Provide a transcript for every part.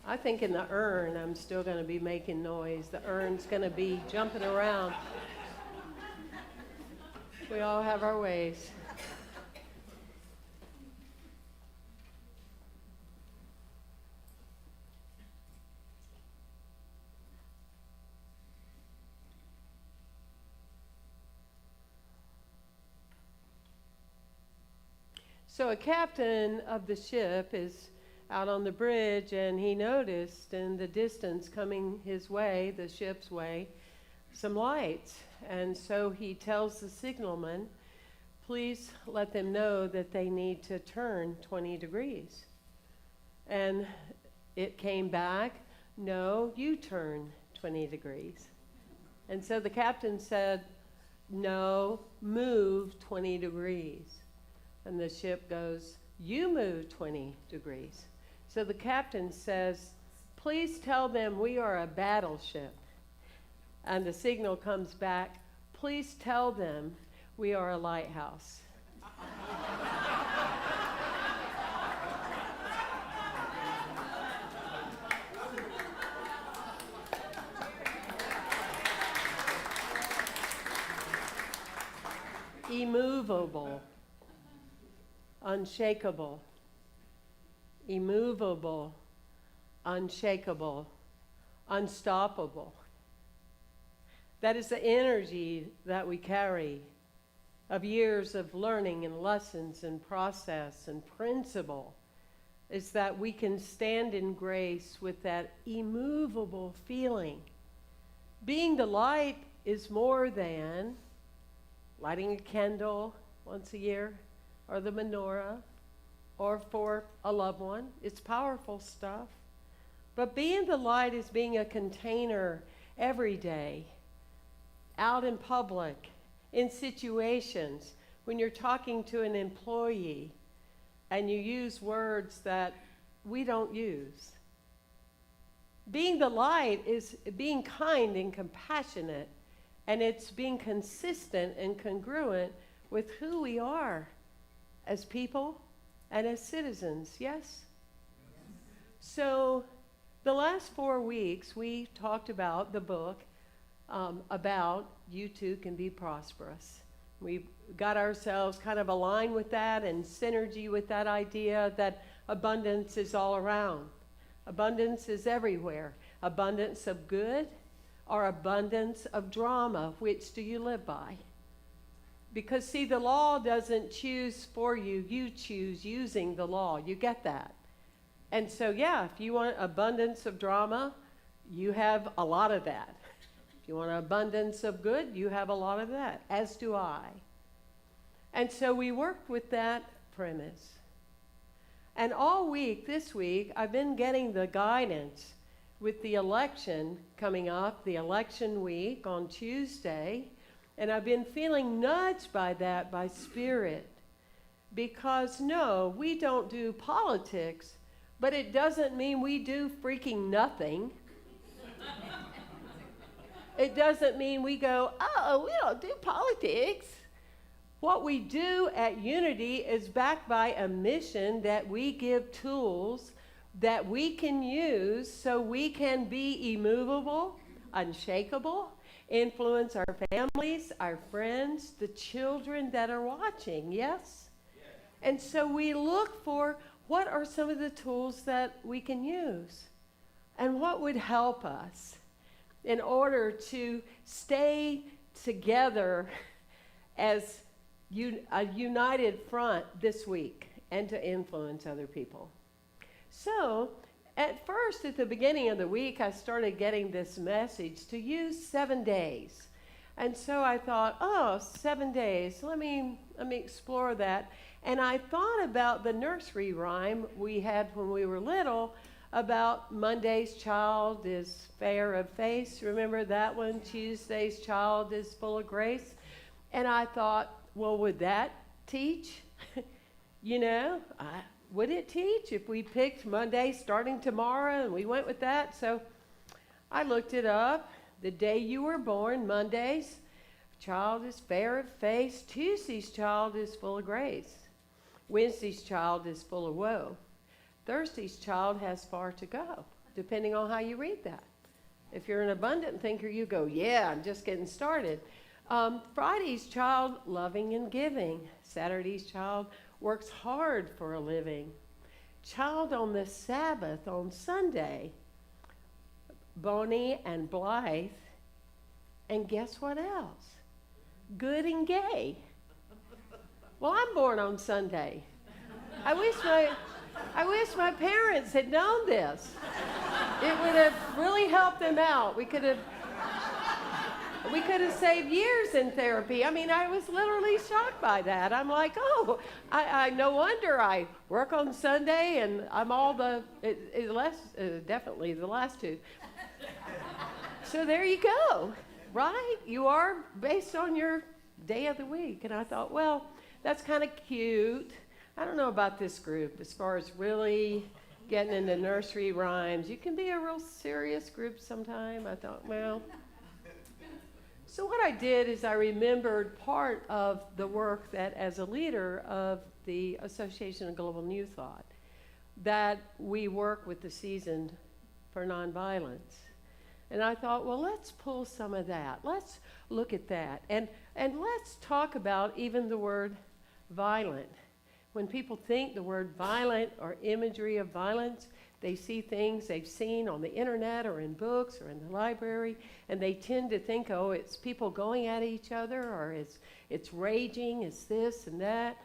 I think in the urn, I'm still going to be making noise. The urn's going to be jumping around. We all have our ways. So a captain of the ship is out on the bridge, and he noticed in the distance coming his way, the ship's way, some lights. And so he tells the signalman, please let them know that they need to turn 20 degrees. And it came back, no, you turn 20 degrees. And so the captain said, no, move 20 degrees. And the ship goes, you move 20 degrees. So the captain says, please tell them we are a battleship. And the signal comes back, please tell them we are a lighthouse. Immovable. Unshakable, immovable, unshakable, unstoppable. That is the energy that we carry of years of learning and lessons and process and principle, is that we can stand in grace with that immovable feeling. Being the light is more than lighting a candle once a year, or the menorah, or for a loved one. It's powerful stuff. But being the light is being a container every day, out in public, in situations, when you're talking to an employee and you use words that we don't use. Being the light is being kind and compassionate, and it's being consistent and congruent with who we are as people and as citizens, yes? So the last 4 weeks, we talked about the book about you too can be prosperous. We got ourselves kind of aligned with that and synergy with that idea that abundance is all around. Abundance is everywhere. Abundance of good or abundance of drama. Which do you live by? Because, see, the law doesn't choose for you. You choose using the law. You get that? And so, yeah, if you want abundance of drama, you have a lot of that. If you want abundance of good, you have a lot of that, as do I. And so we worked with that premise. And all week, this week, I've been getting the guidance with the election coming up, the election week on Tuesday. And I've been feeling nudged by that, by spirit. Because no, we don't do politics, but it doesn't mean we do freaking nothing. It doesn't mean we go, oh, we don't do politics. What we do at Unity is backed by a mission that we give tools that we can use so we can be immovable, unshakable, influence our families, our friends, the children that are watching, yes? And so we look for what are some of the tools that we can use and what would help us in order to stay together as a united front this week and to influence other people. So, at first, at the beginning of the week, I started getting this message to use 7 days. And so I thought, 7 days, let me explore that. And I thought about the nursery rhyme we had when we were little about Monday's child is fair of face. Remember that one? Tuesday's child is full of grace. And I thought, well, would that teach? Would it teach if we picked Monday starting tomorrow and we went with that? So I looked it up. The day you were born, Monday's child is fair of face. Tuesday's child is full of grace. Wednesday's child is full of woe. Thursday's child has far to go. depending on how you read that. If you're an abundant thinker, you go, yeah, I'm just getting started. Friday's child, loving and giving. Saturday's child, works hard for a living. Child on the Sabbath on Sunday, Bonnie and Blythe. And guess what else? Good and gay. Well, I'm born on Sunday. I wish my parents had known this. It would have really helped them out. We could have saved years in therapy. I mean, I was literally shocked by that. I'm like, oh, I no wonder I work on Sunday and I'm all definitely the last two. So there you go, right? You are based on your day of the week. And I thought, well, that's kind of cute. I don't know about this group as far as really getting into nursery rhymes. You can be a real serious group sometime. I thought, well. So what I did is I remembered part of the work that as a leader of the Association of Global New Thought, that we work with the Season for Nonviolence. And I thought, well, let's pull some of that. Let's look at that. And let's talk about even the word violent. When people think the word violent or imagery of violence, they see things they've seen on the internet or in books or in the library, and they tend to think, oh, it's people going at each other, or it's raging, it's this and that.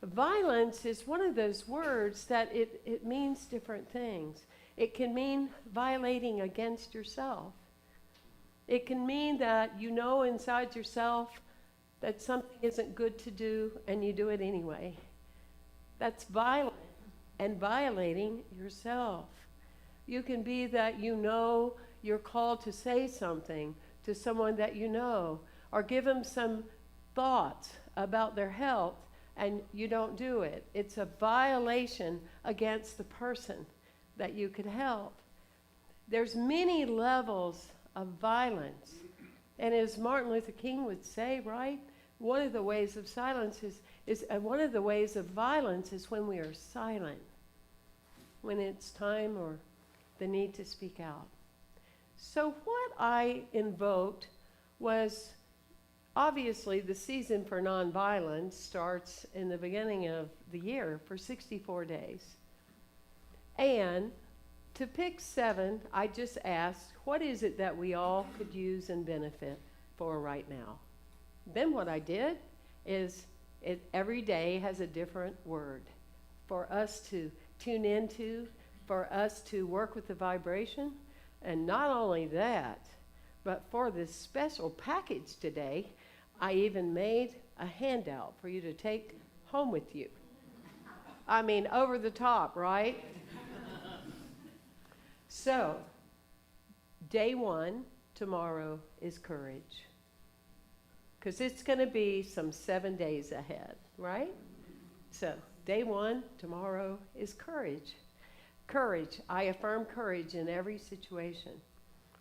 Violence is one of those words that it means different things. It can mean violating against yourself. It can mean that you know inside yourself that something isn't good to do, and you do it anyway. That's violent and violating yourself. You can be that you know you're called to say something to someone that you know, or give them some thoughts about their health, and you don't do it. It's a violation against the person that you could help. There's many levels of violence. And as Martin Luther King would say, right, one of the ways of silence one of the ways of violence is when we are silent, when it's time or the need to speak out. So what I invoked was, obviously the Season for Nonviolence starts in the beginning of the year for 64 days. And to pick 7, I just asked, what is it that we all could use and benefit for right now? Then what I did is every day has a different word for us to tune into, for us to work with the vibration. And not only that, but for this special package today, I even made a handout for you to take home with you. I mean, over the top, right? So, day 1, tomorrow, is courage. Because it's going to be some 7 days ahead, right? So, day 1, tomorrow, is courage. Courage. I affirm courage in every situation.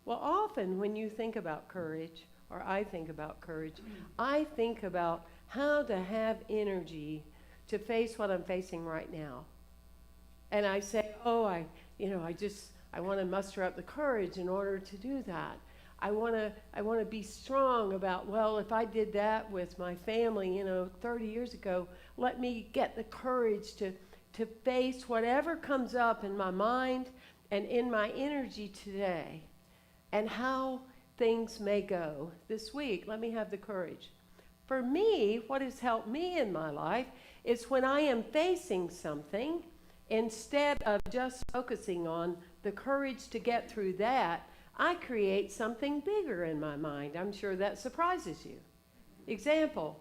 Well, often when you think about courage, or I think about courage, I think about how to have energy to face what I'm facing right now. And I say, oh, I want to muster up the courage in order to do that. I want to be strong about, well, if I did that with my family, 30 years ago, let me get the courage to face whatever comes up in my mind and in my energy today, and how things may go this week. Let me have the courage. For me, what has helped me in my life is when I am facing something, instead of just focusing on the courage to get through that, I create something bigger in my mind. I'm sure that surprises you. Example,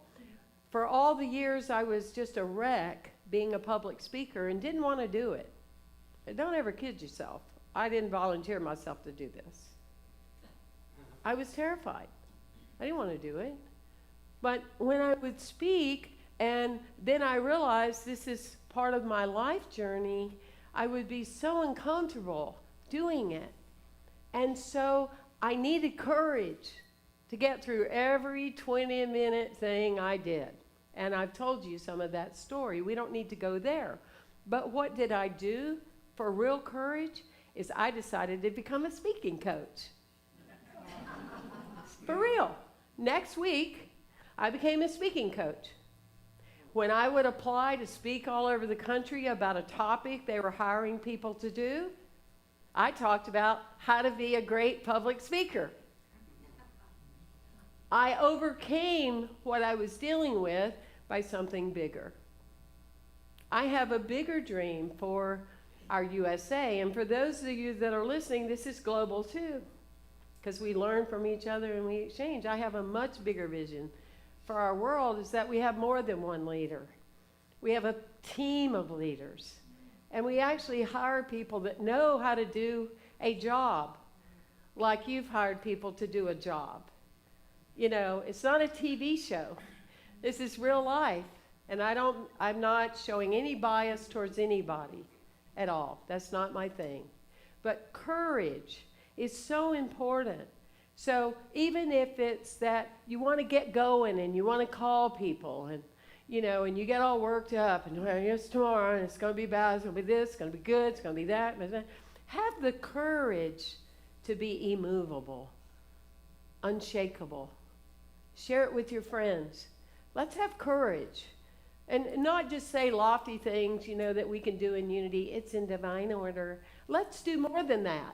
for all the years I was just a wreck being a public speaker and didn't want to do it. Don't ever kid yourself. I didn't volunteer myself to do this. I was terrified. I didn't want to do it. But when I would speak, and then I realized this is part of my life journey, I would be so uncomfortable doing it. And so I needed courage to get through every 20-minute thing I did. And I've told you some of that story. We don't need to go there. But what did I do for real courage? is I decided to become a speaking coach. For real. Next week, I became a speaking coach. When I would apply to speak all over the country about a topic they were hiring people to do, I talked about how to be a great public speaker. I overcame what I was dealing with by something bigger. I have a bigger dream for our USA, and for those of you that are listening, this is global too, because we learn from each other and we exchange. I have a much bigger vision for our world, is that we have more than one leader. We have a team of leaders, and we actually hire people that know how to do a job, like you've hired people to do a job. You know, it's not a TV show. This is real life. And I'm not showing any bias towards anybody at all. That's not my thing. But courage is so important. So even if it's that you want to get going and you want to call people and, you know, and you get all worked up and well, it's tomorrow and it's going to be bad, it's going to be this, it's going to be good, it's going to be that. Have the courage to be immovable, unshakable. Share it with your friends. Let's have courage. And not just say lofty things, you know, that we can do in unity. It's in divine order. Let's do more than that.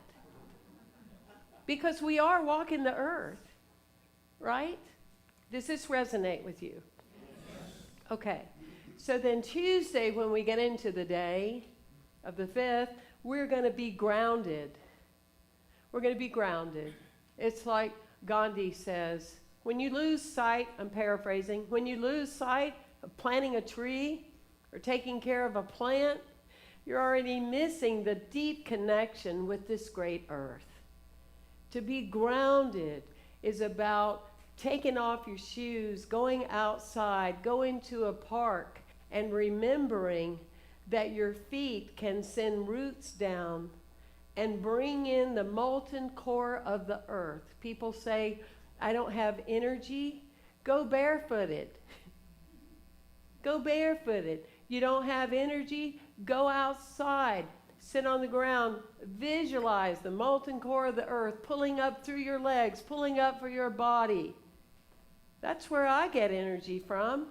Because we are walking the earth, right? Does this resonate with you? Okay. So then Tuesday, when we get into the day of the 5th, we're going to be grounded. We're going to be grounded. It's like Gandhi says, when you lose sight, I'm paraphrasing, when you lose sight of planting a tree or taking care of a plant, you're already missing the deep connection with this great earth. To be grounded is about taking off your shoes, going outside, going to a park, and remembering that your feet can send roots down and bring in the molten core of the earth. People say, I don't have energy. Go barefooted. Go barefooted. You don't have energy? Go outside. Sit on the ground. Visualize the molten core of the earth pulling up through your legs, pulling up for your body. That's where I get energy from.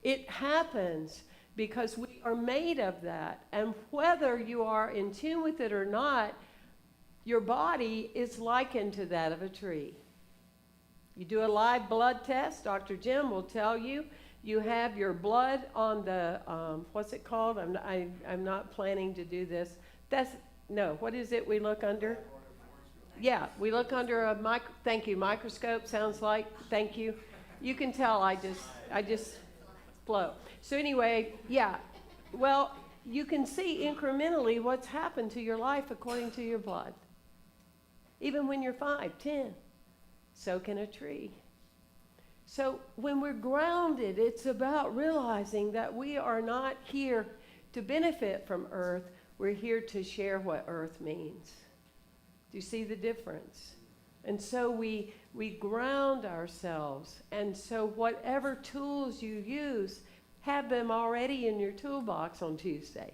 It happens because we are made of that. And whether you are in tune with it or not, your body is likened to that of a tree. You do a live blood test, Dr. Jim will tell you, you have your blood on the, what's it called? I'm not planning to do this. What is it we look under? Yeah, we look under a microscope, sounds like, thank you. You can tell I just flow. So anyway, yeah, well, you can see incrementally what's happened to your life according to your blood. Even when you're 5, 10, so can a tree. So when we're grounded, it's about realizing that we are not here to benefit from earth. We're here to share what earth means. Do you see the difference? And so we ground ourselves. And so whatever tools you use, have them already in your toolbox on Tuesday.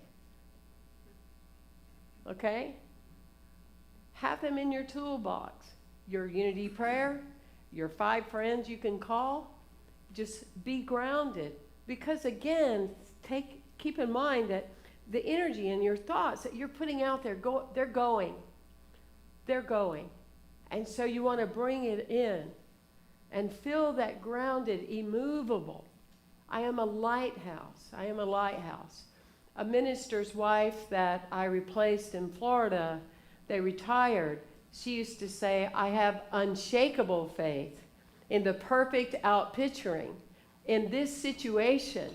Okay? Have them in your toolbox. Your unity prayer, your 5 friends you can call. Just be grounded. Because again, keep in mind that the energy and your thoughts that you're putting out there, they're going. They're going. And so you want to bring it in and feel that grounded, immovable. I am a lighthouse. I am a lighthouse. A minister's wife that I replaced in Florida, they retired. She used to say, I have unshakable faith in the perfect outpicturing in this situation.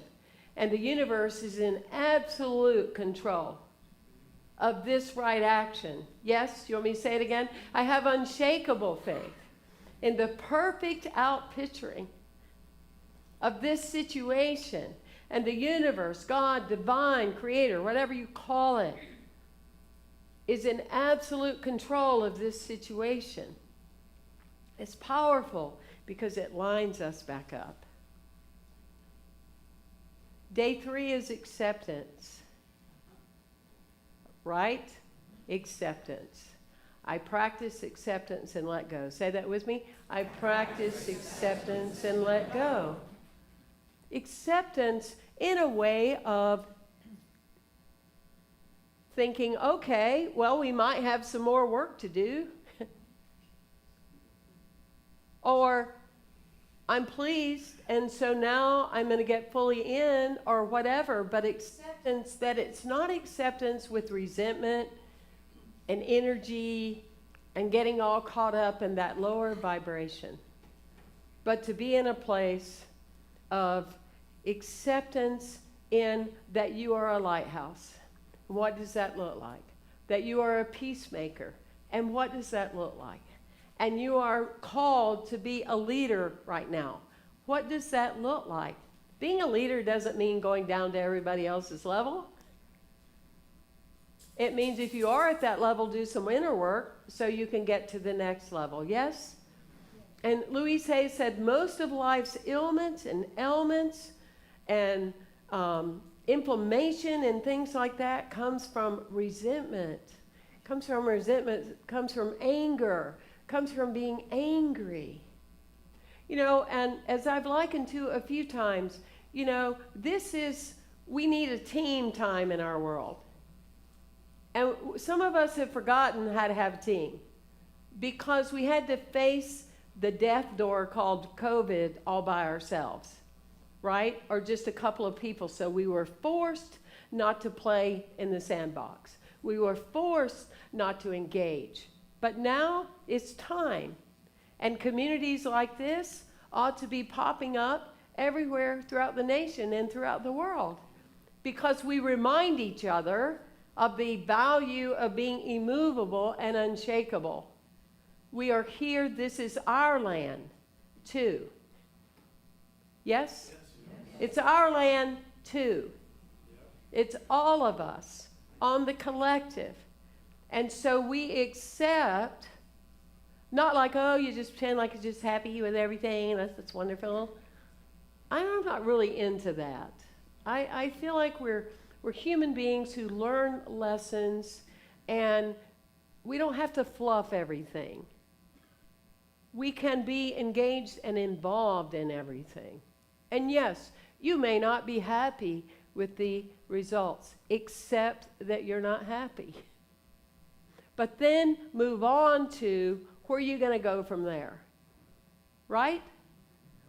And the universe is in absolute control of this right action. Yes, you want me to say it again? I have unshakable faith in the perfect outpicturing of this situation. And the universe, God, divine, creator, whatever you call it, is in absolute control of this situation. It's powerful because it lines us back up. Day 3 is acceptance. Right? acceptance. I practice acceptance and let go. Say that with me. I practice acceptance and let go. Acceptance in a way of thinking, okay, well, we might have some more work to do. Or I'm pleased, and so now I'm going to get fully in, or whatever. But acceptance, that it's not acceptance with resentment and energy and getting all caught up in that lower vibration, but to be in a place of acceptance in that you are a lighthouse. What does that look like? That you are a peacemaker. And what does that look like? And you are called to be a leader right now. What does that look like? Being a leader doesn't mean going down to everybody else's level. It means if you are at that level, do some inner work so you can get to the next level. Yes? And Louise Hay said most of life's ailments and inflammation and things like that comes from resentment. Comes from resentment, comes from anger, comes from being angry. You know, and as I've likened to a few times, you know, we need a team time in our world. And some of us have forgotten how to have a team because we had to face the death door called COVID all by ourselves, right? Or just a couple of people. So we were forced not to play in the sandbox. We were forced not to engage. But now it's time. And communities like this ought to be popping up everywhere throughout the nation and throughout the world because we remind each other of the value of being immovable and unshakable. We are here. This is our land, too. Yes? It's our land, too. It's all of us on the collective. And so we accept, not like, oh, you just pretend like you're just happy with everything, and that's wonderful. I'm not really into that. I feel like we're human beings who learn lessons, and we don't have to fluff everything. We can be engaged and involved in everything. And yes, you may not be happy with the results, except that you're not happy. But then move on to where you're going to go from there. Right?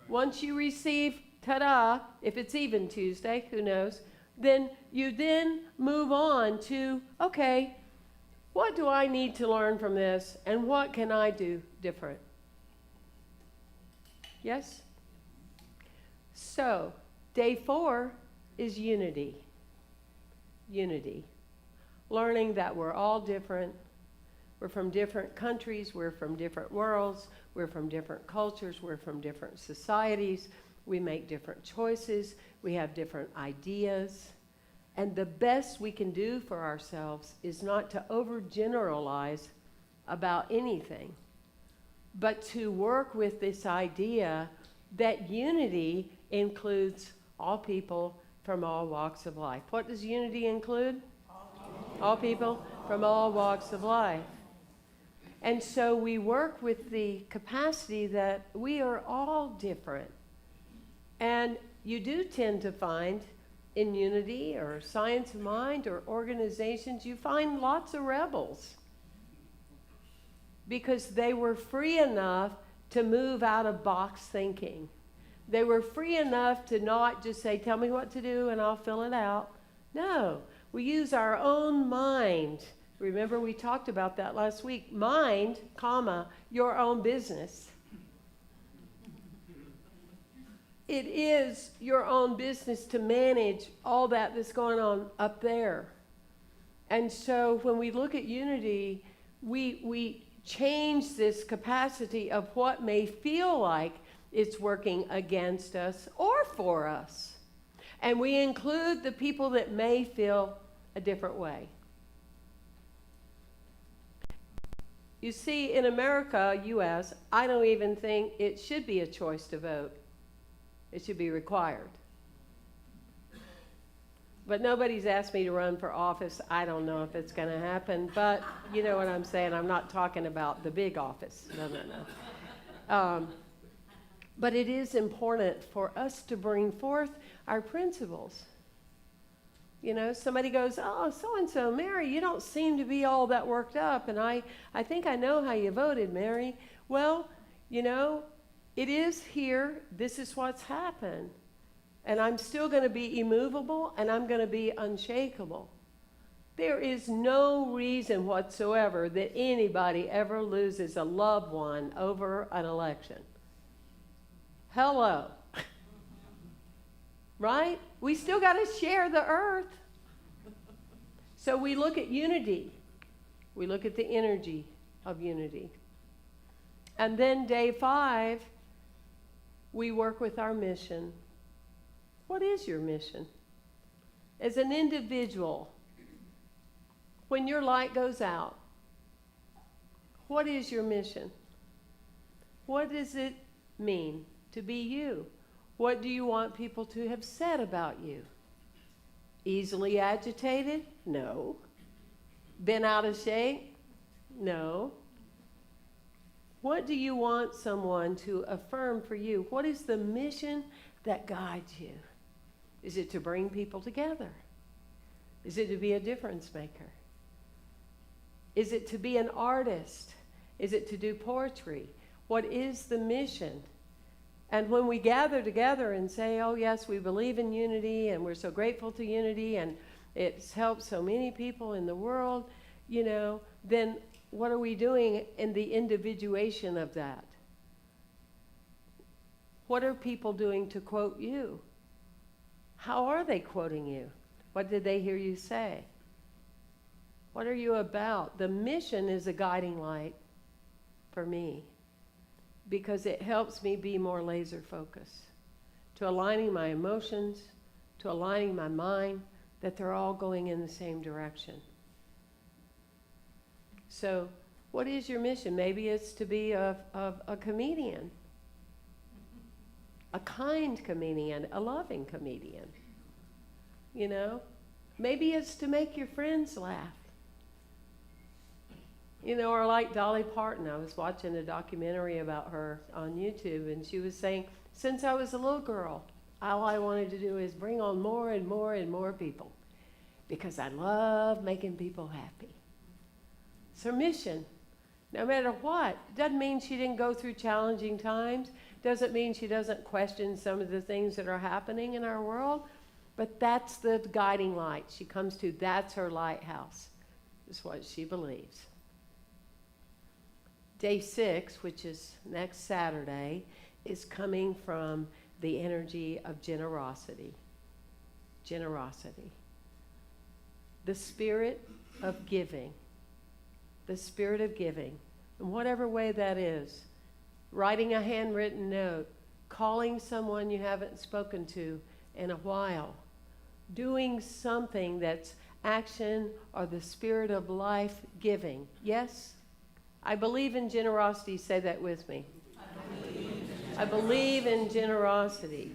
Once you receive, ta-da, if it's even Tuesday, who knows, then you move on to, okay, what do I need to learn from this, and what can I do different? Yes? So, day 4 is unity. Unity. Learning that we're all different. We're from different countries. We're from different worlds. We're from different cultures. We're from different societies. We make different choices. We have different ideas. And the best we can do for ourselves is not to overgeneralize about anything, but to work with this idea that unity includes all people from all walks of life. What does unity include? All people from all walks of life. And so we work with the capacity that we are all different. And you do tend to find in unity or science of mind or organizations, you find lots of rebels because they were free enough to move out of box thinking. They were free enough to not just say, tell me what to do and I'll fill it out. No, we use our own mind. Remember, we talked about that last week. Mind, comma, your own business. It is your own business to manage all that's going on up there. And so when we look at unity, we change this capacity of what may feel like it's working against us or for us. And we include the people that may feel a different way. You see, in America, U.S., I don't even think it should be a choice to vote. It should be required. But nobody's asked me to run for office. I don't know if it's going to happen, but you know what I'm saying. I'm not talking about the big office. No. But it is important for us to bring forth our principles. You know, somebody goes, oh, so-and-so, Mary, you don't seem to be all that worked up, and I think I know how you voted, Mary. Well, you know, it is here. This is what's happened. And I'm still going to be immovable, and I'm going to be unshakable. There is no reason whatsoever that anybody ever loses a loved one over an election. Hello. Right? We still got to share the earth. So we look at unity. We look at the energy of unity. And then day 5, we work with our mission. What is your mission? As an individual, when your light goes out, what is your mission? What does it mean to be you? What do you want people to have said about you? Easily agitated? No. Been out of shape? No. What do you want someone to affirm for you? What is the mission that guides you? Is it to bring people together? Is it to be a difference maker? Is it to be an artist? Is it to do poetry? What is the mission? And when we gather together and say, oh yes, we believe in unity and we're so grateful to unity and it's helped so many people in the world, you know, then what are we doing in the individuation of that? What are people doing to quote you? How are they quoting you? What did they hear you say? What are you about? The mission is a guiding light for me because it helps me be more laser focused, to aligning my emotions, to aligning my mind, that they're all going in the same direction. So what is your mission? Maybe it's to be a comedian. A kind comedian, a loving comedian, you know? Maybe it's to make your friends laugh. You know, or like Dolly Parton, I was watching a documentary about her on YouTube, and she was saying, since I was a little girl, all I wanted to do is bring on more and more and more people because I love making people happy. It's her mission. No matter what. Doesn't mean she didn't go through challenging times. Doesn't mean she doesn't question some of the things that are happening in our world. But that's the guiding light she comes to. That's her lighthouse, is what she believes. Day 6, which is next Saturday, is coming from the energy of generosity. Generosity. The spirit of giving. The spirit of giving. In whatever way that is. Writing a handwritten note. Calling someone you haven't spoken to in a while. Doing something that's action or the spirit of life giving. Yes? I believe in generosity. Say that with me. I believe in generosity.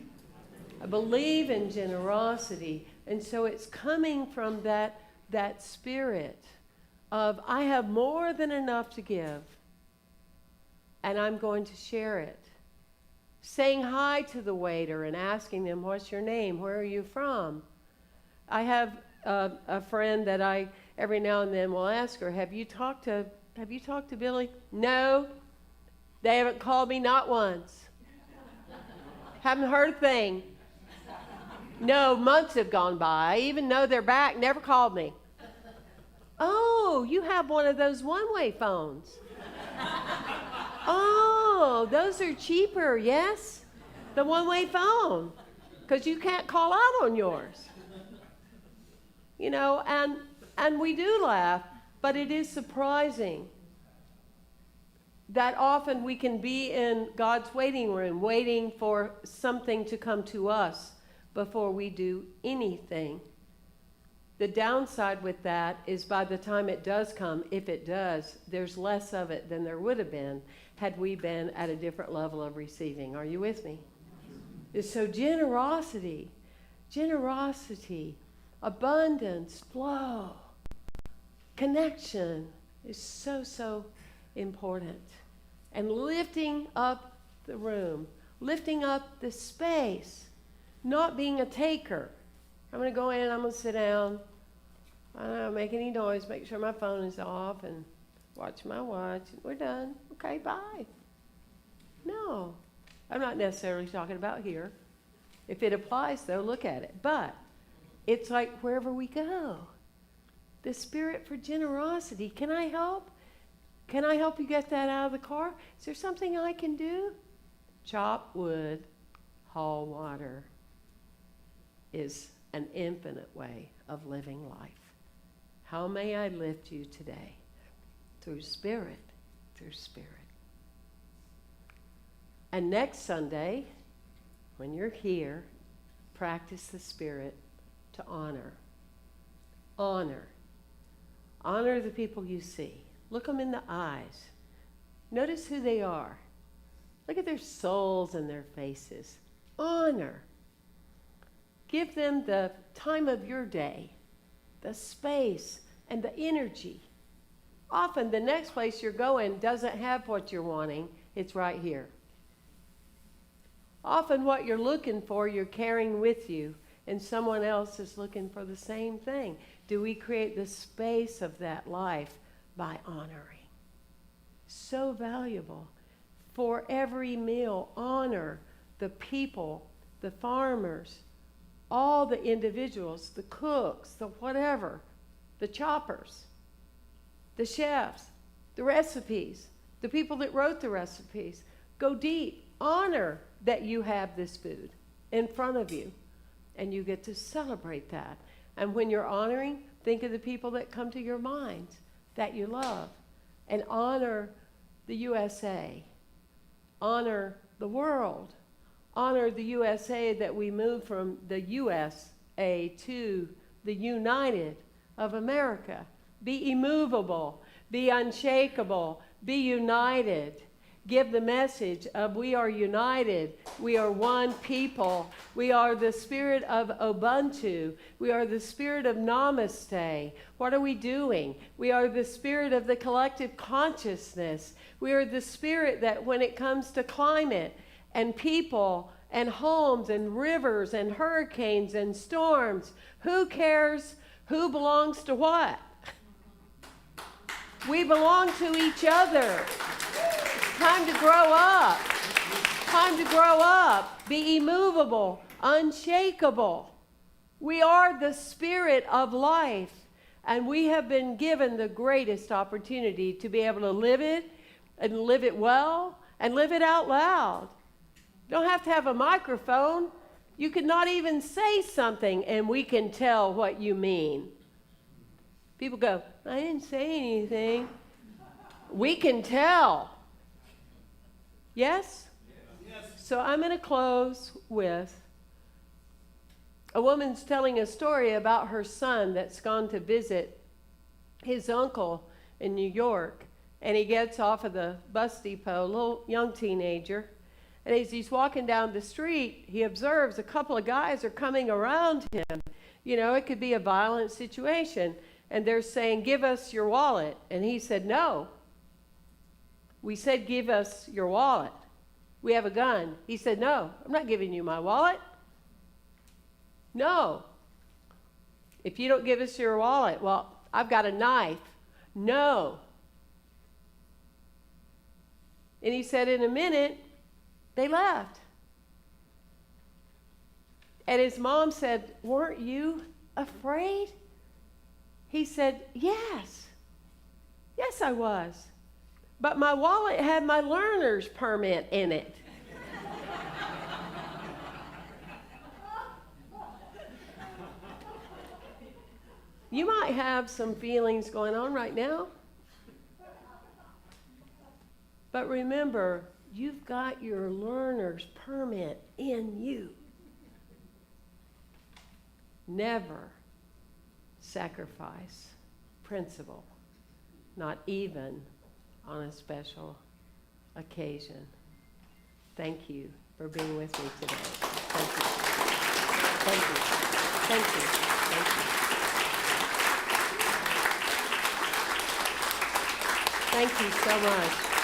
I believe in generosity. And so it's coming from that spirit of I have more than enough to give. And I'm going to share it. Saying hi to the waiter and asking them, what's your name? Where are you from? I have a friend that I every now and then will ask her, have you talked to Billy? No. They haven't called me not once. Haven't heard a thing. No, months have gone by. I even know they're back, never called me. Oh, you have one of those one-way phones. Oh, those are cheaper, yes? The one-way phone. Because you can't call out on yours. You know, and we do laugh, but it is surprising that often we can be in God's waiting room, waiting for something to come to us before we do anything. The downside with that is by the time it does come, if it does, there's less of it than there would have been had we been at a different level of receiving. Are you with me? So generosity. abundance, flow. Connection is so, so important. And lifting up the room, lifting up the space, not being a taker. I'm going to go in, I'm going to sit down. I don't make any noise, make sure my phone is off, and watch my watch. We're done. Okay, bye. No, I'm not necessarily talking about here. If it applies, though, look at it. But it's like wherever we go, the spirit for generosity. Can I help? Can I help you get that out of the car? Is there something I can do? Chop wood, haul water is an infinite way of living life. How may I lift you today? Through spirit, through spirit. And next Sunday, when you're here, practice the spirit to honor. Honor. Honor the people you see. Look them in the eyes. Notice who they are. Look at their souls and their faces. Honor. Give them the time of your day, the space, and the energy. Often the next place you're going doesn't have what you're wanting. It's right here. Often what you're looking for, you're carrying with you, and someone else is looking for the same thing. Do we create the space of that life by honoring? So valuable. For every meal, honor the people, the farmers, all the individuals, the cooks, the whatever, the choppers, the chefs, the recipes, the people that wrote the recipes. Go deep. Honor that you have this food in front of you, and you get to celebrate that. And when you're honoring, think of the people that come to your mind that you love, and honor the USA. Honor the world. Honor the USA that we moved from the USA to the United of America. Be immovable. Be unshakable. Be united. Give the message of we are united. We are one people. We are the spirit of Ubuntu. We are the spirit of Namaste. What are we doing? We are the spirit of the collective consciousness. We are the spirit that when it comes to climate and people and homes and rivers and hurricanes and storms, who cares who belongs to what? We belong to each other. Time to grow up. Time to grow up. Be immovable, unshakable. We are the spirit of life, and we have been given the greatest opportunity to be able to live it and live it well and live it out loud. You don't have to have a microphone. You could not even say something, and we can tell what you mean. People go, I didn't say anything. We can tell. Yes? Yes. So I'm going to close with a woman's telling a story about her son that's gone to visit his uncle in New York. And he gets off of the bus depot, a little young teenager. And as he's walking down the street, he observes a couple of guys are coming around him. You know, it could be a violent situation. And they're saying, give us your wallet. And he said, no. We said, give us your wallet. We have a gun. He said, no, I'm not giving you my wallet. No. If you don't give us your wallet, well, I've got a knife. No. And he said, in a minute, they left. And his mom said, weren't you afraid? He said, yes. Yes, I was. But my wallet had my learner's permit in it. You might have some feelings going on right now. But remember, you've got your learner's permit in you. Never sacrifice principle, not even on a special occasion. Thank you for being with me today. Thank you. Thank you. Thank you. Thank you. Thank you so much.